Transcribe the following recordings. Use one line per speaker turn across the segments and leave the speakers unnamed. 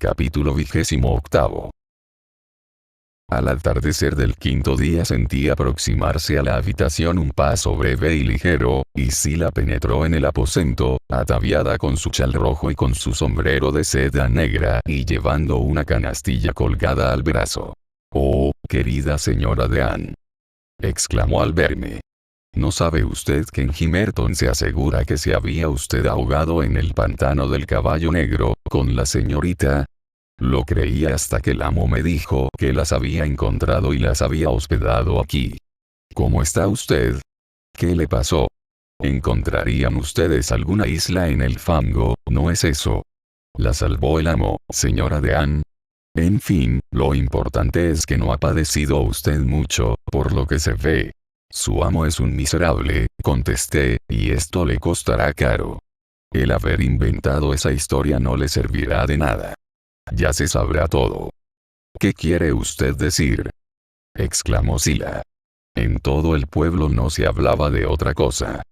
Capítulo 28. Al atardecer del quinto día sentí aproximarse a la habitación un paso breve y ligero, y Sila penetró en el aposento, ataviada con su chal rojo y con su sombrero de seda negra y llevando una canastilla colgada al brazo. «Oh, querida señora Dean», exclamó al verme. ¿No sabe usted que en Himerton se asegura que se había usted ahogado en el pantano del Caballo Negro, con la señorita? Lo creía hasta que el amo me dijo que las había encontrado y las había hospedado aquí. ¿Cómo está usted? ¿Qué le pasó? ¿Encontrarían ustedes alguna isla en el fango, no es eso? La salvó el amo, señora Dean. En fin, lo importante es que no ha padecido usted mucho, por lo que se ve. Su amo es un miserable, contesté, y esto le costará caro. El haber inventado esa historia no le servirá de nada. Ya se sabrá todo. ¿Qué quiere usted decir?, exclamó Sila. En todo el pueblo no se hablaba de otra cosa.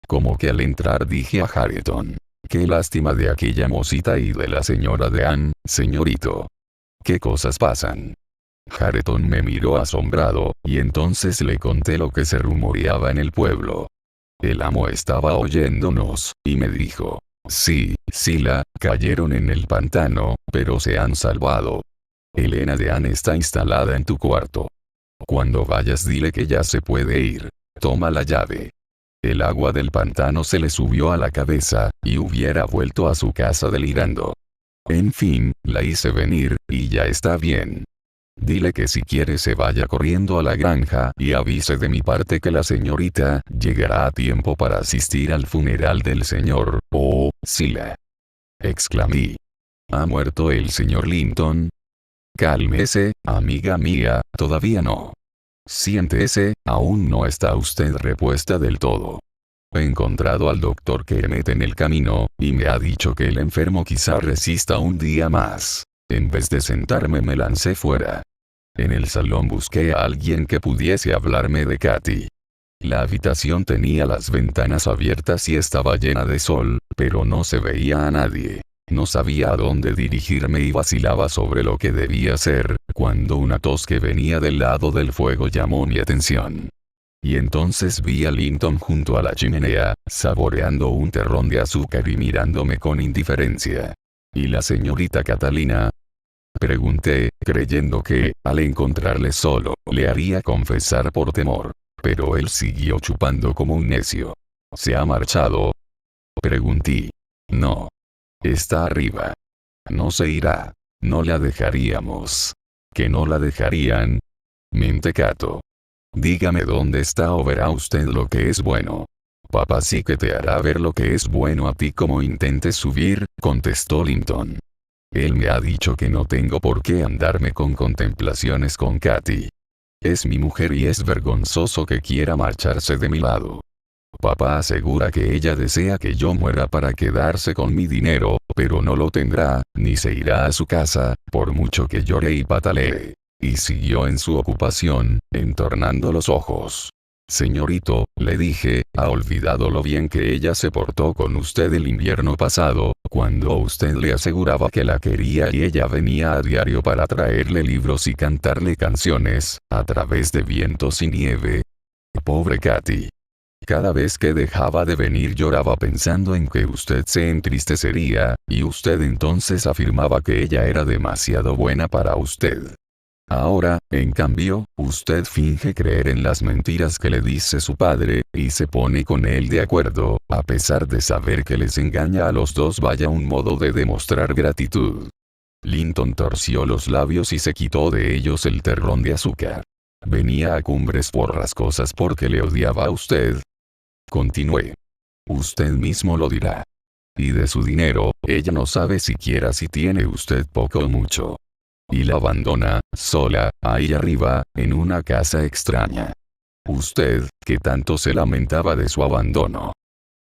Como que al entrar dije a Hareton: «Qué lástima de aquella mocita y de la señora Dean, señorito. ¿Qué cosas pasan?». Hareton me miró asombrado, y entonces le conté lo que se rumoreaba en el pueblo. El amo estaba oyéndonos, y me dijo: «Sí, Sila, cayeron en el pantano, pero se han salvado. Helena Dean está instalada en tu cuarto. Cuando vayas dile que ya se puede ir. Toma la llave». El agua del pantano se le subió a la cabeza, y hubiera vuelto a su casa delirando. En fin, la hice venir, y ya está bien. Dile que si quiere se vaya corriendo a la granja y avise de mi parte que la señorita llegará a tiempo para asistir al funeral del señor. «Oh, Sila», exclamé. ¿Ha muerto el señor Linton? Cálmese, amiga mía, todavía no. Siéntese, aún no está usted repuesta del todo. He encontrado al doctor Kemet en el camino, y me ha dicho que el enfermo quizá resista un día más. En vez de sentarme me lancé fuera. En el salón busqué a alguien que pudiese hablarme de Katy. La habitación tenía las ventanas abiertas y estaba llena de sol, pero no se veía a nadie. No sabía a dónde dirigirme y vacilaba sobre lo que debía hacer, cuando una tos que venía del lado del fuego llamó mi atención. Y entonces vi a Linton junto a la chimenea, saboreando un terrón de azúcar y mirándome con indiferencia. ¿Y la señorita Catalina?, pregunté, creyendo que, al encontrarle solo, le haría confesar por temor. Pero él siguió chupando como un necio. ¿Se ha marchado?, pregunté. No. Está arriba. No se irá. No la dejaríamos. ¿Que no la dejarían? Mentecato. Dígame dónde está o verá usted lo que es bueno. Papá sí que te hará ver lo que es bueno a ti como intentes subir, contestó Linton. Él me ha dicho que no tengo por qué andarme con contemplaciones con Katy. Es mi mujer y es vergonzoso que quiera marcharse de mi lado. Papá asegura que ella desea que yo muera para quedarse con mi dinero, pero no lo tendrá, ni se irá a su casa, por mucho que llore y patalee. Y siguió en su ocupación, entornando los ojos. Señorito, le dije, ¿ha olvidado lo bien que ella se portó con usted el invierno pasado, cuando usted le aseguraba que la quería y ella venía a diario para traerle libros y cantarle canciones, a través de vientos y nieve? Pobre Katy. Cada vez que dejaba de venir lloraba pensando en que usted se entristecería, y usted entonces afirmaba que ella era demasiado buena para usted. Ahora, en cambio, usted finge creer en las mentiras que le dice su padre, y se pone con él de acuerdo, a pesar de saber que les engaña a los dos. Vaya un modo de demostrar gratitud. Linton torció los labios y se quitó de ellos el terrón de azúcar. Venía a cumbres borrascosas porque le odiaba a usted. Continué. Usted mismo lo dirá. Y de su dinero, ella no sabe siquiera si tiene usted poco o mucho. Y la abandona, sola, ahí arriba, en una casa extraña. Usted, que tanto se lamentaba de su abandono.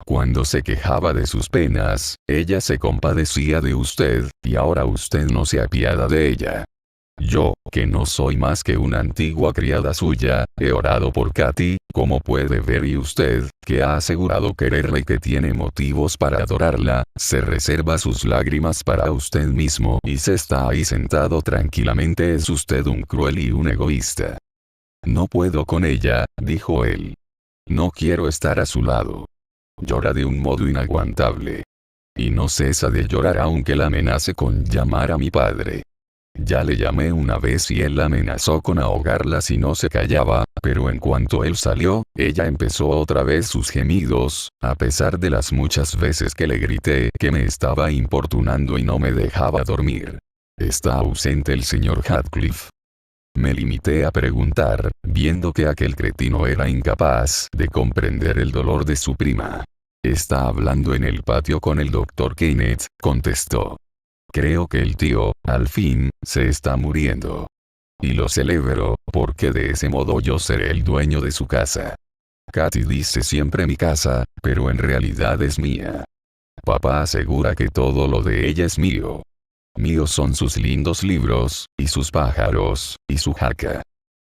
Cuando se quejaba de sus penas, ella se compadecía de usted, y ahora usted no se apiada de ella. Yo, que no soy más que una antigua criada suya, he orado por Katy, como puede ver, y usted, que ha asegurado quererla y que tiene motivos para adorarla, se reserva sus lágrimas para usted mismo y se está ahí sentado tranquilamente. Es usted un cruel y un egoísta. No puedo con ella, dijo él. No quiero estar a su lado. Llora de un modo inaguantable. Y no cesa de llorar aunque la amenace con llamar a mi padre. Ya le llamé una vez y él la amenazó con ahogarla si no se callaba, pero en cuanto él salió, ella empezó otra vez sus gemidos, a pesar de las muchas veces que le grité que me estaba importunando y no me dejaba dormir. ¿Está ausente el señor Heathcliff? Me limité a preguntar, viendo que aquel cretino era incapaz de comprender el dolor de su prima. Está hablando en el patio con el doctor Kenneth, contestó. Creo que el tío, al fin, se está muriendo. Y lo celebro, porque de ese modo yo seré el dueño de su casa. Katy dice siempre mi casa, pero en realidad es mía. Papá asegura que todo lo de ella es mío. Míos son sus lindos libros, y sus pájaros, y su jaca.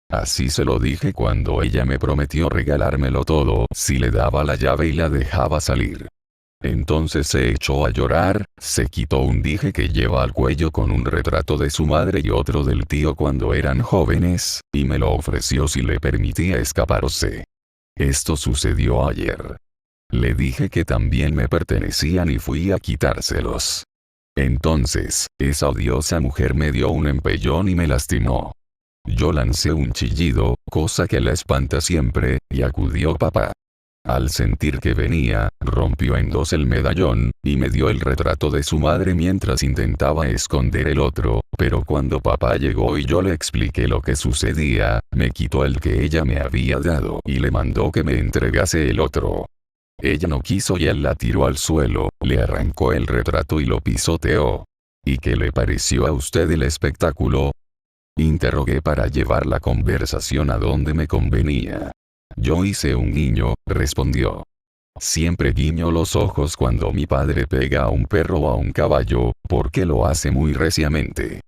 Así se lo dije cuando ella me prometió regalármelo todo si le daba la llave y la dejaba salir. Entonces se echó a llorar, se quitó un dije que lleva al cuello con un retrato de su madre y otro del tío cuando eran jóvenes, y me lo ofreció si le permitía escaparse. Esto sucedió ayer. Le dije que también me pertenecían y fui a quitárselos. Entonces, esa odiosa mujer me dio un empellón y me lastimó. Yo lancé un chillido, cosa que la espanta siempre, y acudió papá. Al sentir que venía, rompió en dos el medallón, y me dio el retrato de su madre mientras intentaba esconder el otro, pero cuando papá llegó y yo le expliqué lo que sucedía, me quitó el que ella me había dado y le mandó que me entregase el otro. Ella no quiso y él la tiró al suelo, le arrancó el retrato y lo pisoteó. ¿Y qué le pareció a usted el espectáculo? Interrogué para llevar la conversación a donde me convenía. Yo hice un guiño, respondió. Siempre guiño los ojos cuando mi padre pega a un perro o a un caballo, porque lo hace muy reciamente.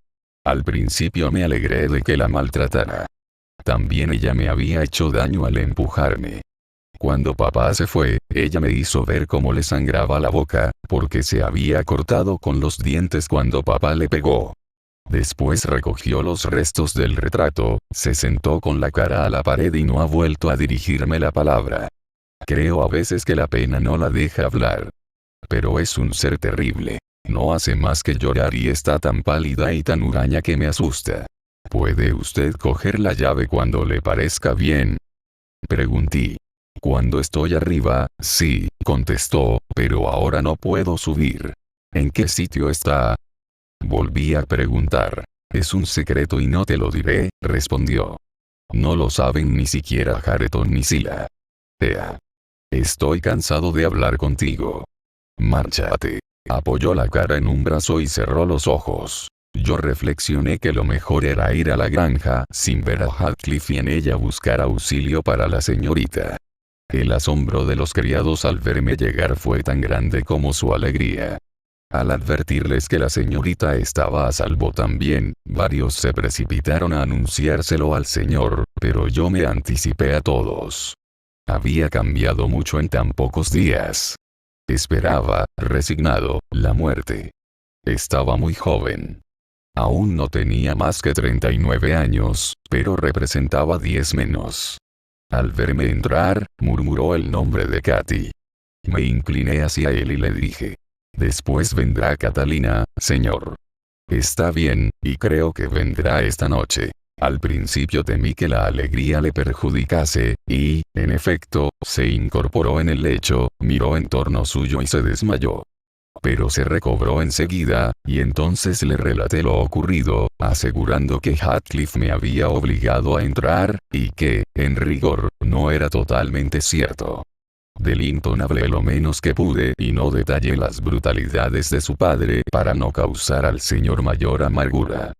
Al principio me alegré de que la maltratara. También ella me había hecho daño al empujarme. Cuando papá se fue, ella me hizo ver cómo le sangraba la boca, porque se había cortado con los dientes cuando papá le pegó. Después recogió los restos del retrato, se sentó con la cara a la pared y no ha vuelto a dirigirme la palabra. Creo a veces que la pena no la deja hablar. Pero es un ser terrible. No hace más que llorar y está tan pálida y tan huraña que me asusta. ¿Puede usted coger la llave cuando le parezca bien? Pregunté. Cuando estoy arriba, sí, contestó, pero ahora no puedo subir. ¿En qué sitio está? Volví a preguntar. Es un secreto y no te lo diré, respondió. No lo saben ni siquiera Hareton ni Sila. Ea. Estoy cansado de hablar contigo. Márchate. Apoyó la cara en un brazo y cerró los ojos. Yo reflexioné que lo mejor era ir a la granja sin ver a Heathcliff y en ella buscar auxilio para la señorita. El asombro de los criados al verme llegar fue tan grande como su alegría. Al advertirles que la señorita estaba a salvo también, varios se precipitaron a anunciárselo al señor, pero yo me anticipé a todos. Había cambiado mucho en tan pocos días. Esperaba, resignado, la muerte. Estaba muy joven. Aún no tenía más que 39 años, pero representaba 10 menos. Al verme entrar, murmuró el nombre de Katy. Me incliné hacia él y le dije. Después vendrá Catalina, señor. Está bien, y creo que vendrá esta noche. Al principio temí que la alegría le perjudicase, y, en efecto, se incorporó en el lecho, miró en torno suyo y se desmayó. Pero se recobró enseguida, y entonces le relaté lo ocurrido, asegurando que Heathcliff me había obligado a entrar, y que, en rigor, no era totalmente cierto. De Linton hablé lo menos que pude y no detallé las brutalidades de su padre para no causar al señor mayor amargura.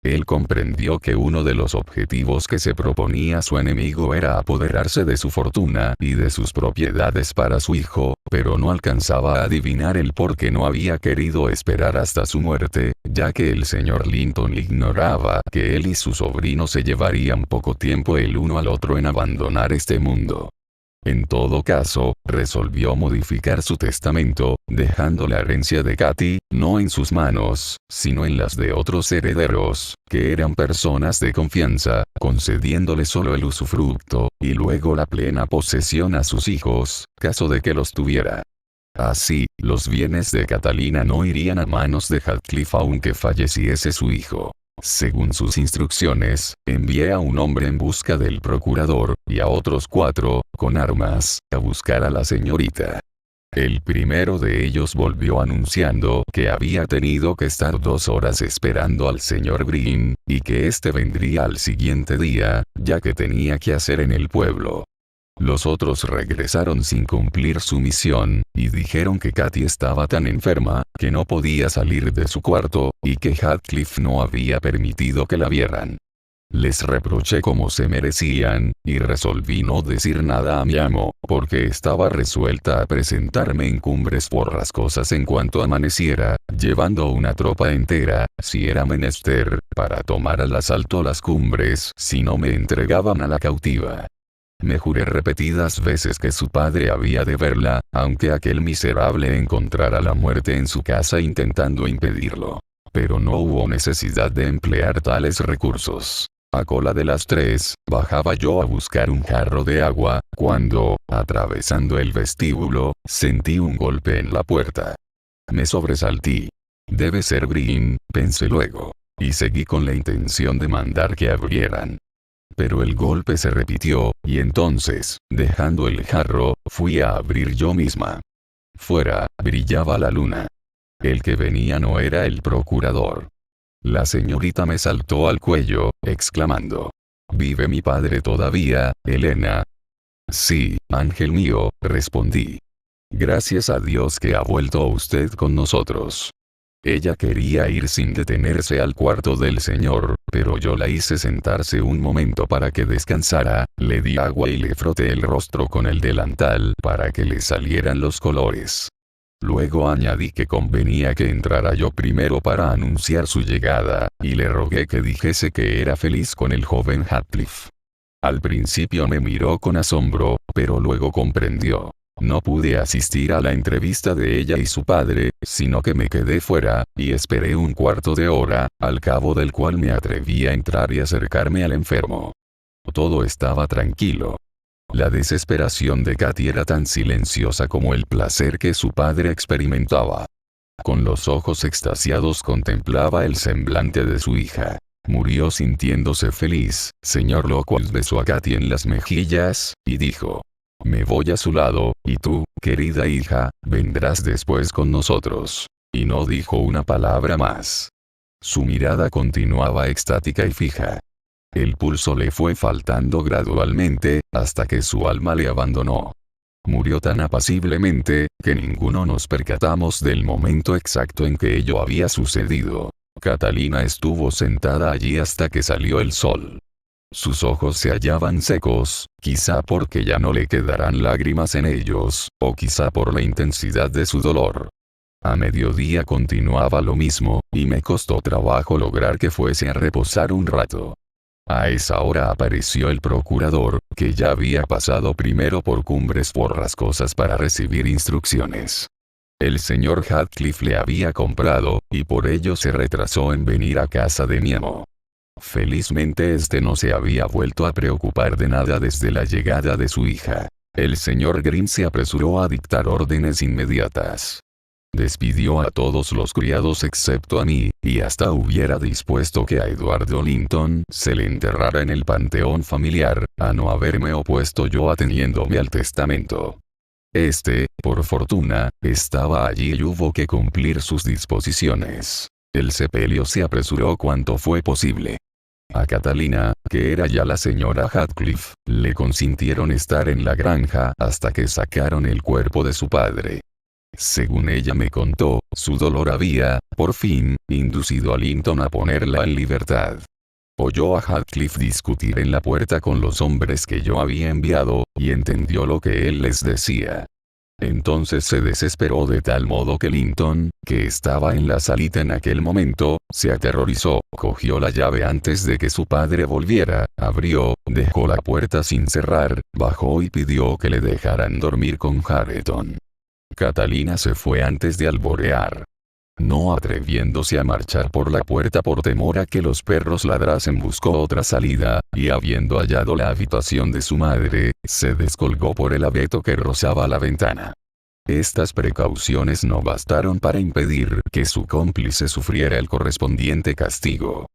Él comprendió que uno de los objetivos que se proponía su enemigo era apoderarse de su fortuna y de sus propiedades para su hijo, pero no alcanzaba a adivinar el por qué no había querido esperar hasta su muerte, ya que el señor Linton ignoraba que él y su sobrino se llevarían poco tiempo el uno al otro en abandonar este mundo. En todo caso, resolvió modificar su testamento, dejando la herencia de Katy, no en sus manos, sino en las de otros herederos, que eran personas de confianza, concediéndole solo el usufructo, y luego la plena posesión a sus hijos, caso de que los tuviera. Así, los bienes de Catalina no irían a manos de Heathcliff aunque falleciese su hijo. Según sus instrucciones, envié a un hombre en busca del procurador, y a otros 4, con armas, a buscar a la señorita. El primero de ellos volvió anunciando que había tenido que estar 2 horas esperando al señor Green, y que éste vendría al siguiente día, ya que tenía que hacer en el pueblo. Los otros regresaron sin cumplir su misión, y dijeron que Katy estaba tan enferma, que no podía salir de su cuarto, y que Heathcliff no había permitido que la vieran. Les reproché como se merecían, y resolví no decir nada a mi amo, porque estaba resuelta a presentarme en Cumbres Borrascosas en cuanto amaneciera, llevando una tropa entera, si era menester, para tomar al asalto las cumbres si no me entregaban a la cautiva. Me juré repetidas veces que su padre había de verla, aunque aquel miserable encontrara la muerte en su casa intentando impedirlo. Pero no hubo necesidad de emplear tales recursos. A cola de las 3, bajaba yo a buscar un jarro de agua, cuando, atravesando el vestíbulo, sentí un golpe en la puerta. Me sobresaltí. Debe ser Green, pensé luego. Y seguí con la intención de mandar que abrieran. Pero el golpe se repitió, y entonces, dejando el jarro, fui a abrir yo misma. Fuera, brillaba la luna. El que venía no era el procurador. La señorita me saltó al cuello, exclamando: ¿Vive mi padre todavía, Helena? Sí, ángel mío, respondí. Gracias a Dios que ha vuelto usted con nosotros. Ella quería ir sin detenerse al cuarto del señor, pero yo la hice sentarse un momento para que descansara, le di agua y le froté el rostro con el delantal para que le salieran los colores. Luego añadí que convenía que entrara yo primero para anunciar su llegada, y le rogué que dijese que era feliz con el joven Heathcliff. Al principio me miró con asombro, pero luego comprendió. No pude asistir a la entrevista de ella y su padre, sino que me quedé fuera, y esperé un cuarto de hora, al cabo del cual me atreví a entrar y acercarme al enfermo. Todo estaba tranquilo. La desesperación de Katy era tan silenciosa como el placer que su padre experimentaba. Con los ojos extasiados contemplaba el semblante de su hija. Murió sintiéndose feliz. Señor Lockwood besó a Katy en las mejillas, y dijo: Me voy a su lado, y tú, querida hija, vendrás después con nosotros. Y no dijo una palabra más. Su mirada continuaba extática y fija. El pulso le fue faltando gradualmente, hasta que su alma le abandonó. Murió tan apaciblemente, que ninguno nos percatamos del momento exacto en que ello había sucedido. Catalina estuvo sentada allí hasta que salió el sol. Sus ojos se hallaban secos, quizá porque ya no le quedarán lágrimas en ellos, o quizá por la intensidad de su dolor. A mediodía continuaba lo mismo, y me costó trabajo lograr que fuese a reposar un rato. A esa hora apareció el procurador, que ya había pasado primero por Cumbres Borrascosas para recibir instrucciones. El señor Heathcliff le había comprado, y por ello se retrasó en venir a casa de mi amo. Felizmente este no se había vuelto a preocupar de nada desde la llegada de su hija. El señor Green se apresuró a dictar órdenes inmediatas. Despidió a todos los criados excepto a mí, y hasta hubiera dispuesto que a Eduardo Linton se le enterrara en el panteón familiar, a no haberme opuesto yo ateniéndome al testamento. Este, por fortuna, estaba allí y hubo que cumplir sus disposiciones. El sepelio se apresuró cuanto fue posible. A Catalina, que era ya la señora Heathcliff, le consintieron estar en la granja hasta que sacaron el cuerpo de su padre. Según ella me contó, su dolor había, por fin, inducido a Linton a ponerla en libertad. Oyó a Heathcliff discutir en la puerta con los hombres que yo había enviado, y entendió lo que él les decía. Entonces se desesperó de tal modo que Linton, que estaba en la salita en aquel momento, se aterrorizó, cogió la llave antes de que su padre volviera, abrió, dejó la puerta sin cerrar, bajó y pidió que le dejaran dormir con Hareton. Catalina se fue antes de alborear, no atreviéndose a marchar por la puerta por temor a que los perros ladrasen. Buscó otra salida, y habiendo hallado la habitación de su madre, se descolgó por el abeto que rozaba la ventana. Estas precauciones no bastaron para impedir que su cómplice sufriera el correspondiente castigo.